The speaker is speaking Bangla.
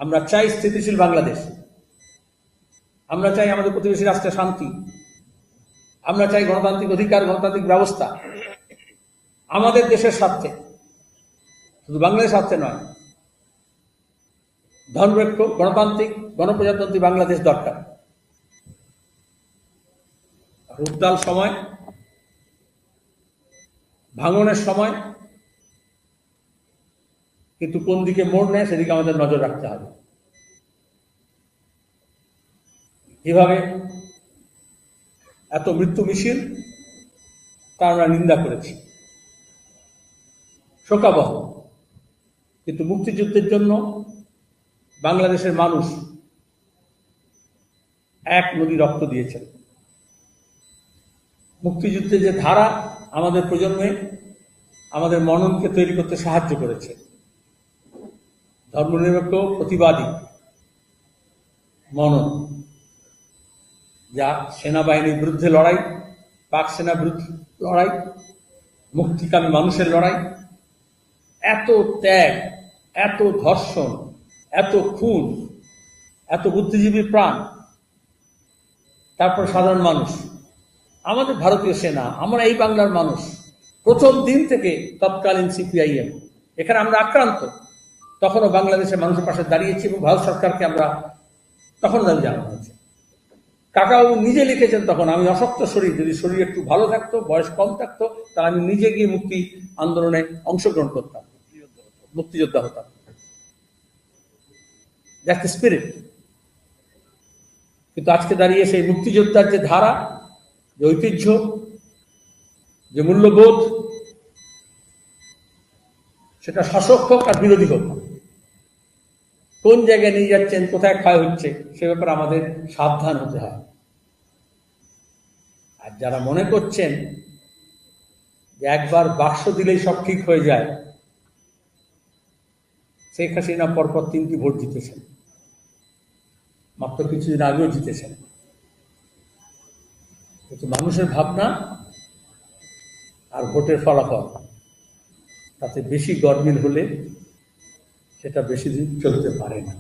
আমরা চাই স্থিতিশীল বাংলাদেশ, আমরা চাই আমাদের প্রতিবেশী রাষ্ট্রে শান্তি, আমরা চাই গণতান্ত্রিক অধিকার, গণতান্ত্রিক ব্যবস্থা আমাদের দেশের স্বার্থে, শুধু বাংলাদেশের স্বার্থে নয়। ধর্মনিরপেক্ষ গণতান্ত্রিক গণপ্রজাতন্ত্রী বাংলাদেশ দরকার। উত্তাল সময়, ভাঙনের সময়, কিন্তু কোন দিকে মোড় নেয় সেদিকে আমাদের নজর রাখতে হবে। যেভাবে এত মৃত্যু মিছিল, তা আমরা নিন্দা করেছি, শোকাবহ। কিন্তু মুক্তিযুদ্ধের জন্য বাংলাদেশের মানুষ এক নদী রক্ত দিয়েছেন। মুক্তিযুদ্ধের যে ধারা আমাদের প্রজন্মে আমাদের মননকে তৈরি করতে সাহায্য করেছে। ধর্মনিরপেক্ষ প্রতিবাদী মনন, যা সেনাবাহিনীর বিরুদ্ধে লড়াই, পাক সেনার বিরুদ্ধে লড়াই, মুক্তিকামী মানুষের লড়াই, এত ত্যাগ, এত ধর্ষণ, এত খুন, এত বুদ্ধিজীবীর প্রাণ, তারপর সাধারণ মানুষ, আমাদের ভারতীয় সেনা, আমরা এই বাংলার মানুষ প্রথম দিন থেকে তৎকালীন সিপিআইএম, এখানে আমরা আক্রান্ত, তখনও বাংলাদেশের মানুষের পাশে দাঁড়িয়েছি এবং ভারত সরকারকে আমরা তখন দাবি জানানো হয়েছে। কাকাবাবু নিজে লিখেছেন তখন, আমি অশক্ত শরীর, যদি শরীর একটু ভালো থাকতো, বয়স কম থাকতো, তাহলে আমি নিজে গিয়ে মুক্তি আন্দোলনে অংশগ্রহণ করতাম, মুক্তিযোদ্ধা হতাম। That's the spirit. কিন্তু আজকে দাঁড়িয়ে সেই মুক্তিযোদ্ধার যে ধারা, যে ঐতিহ্য, যে মূল্যবোধ, সেটা শাসক হোক আর বিরোধী হোক, কোন জায়গায় নিয়ে যাচ্ছেন, কোথায় ক্ষয় হচ্ছে, সে ব্যাপারে আমাদের সাবধান হতে হয়। আর যারা মনে করছেন যে একবার বাক্স দিলেই সব ঠিক হয়ে যায়, শেখ হাসিনা পরপর 3টি ভোট জিতেছেন, মাত্র কিছুদিন আগেও জিতেছেন। কিন্তু মানুষের ভাবনা আর ভোটের ফলাফল, তাতে বেশি গরমিল হলে সেটা বেশি দিন চলতে পারে না।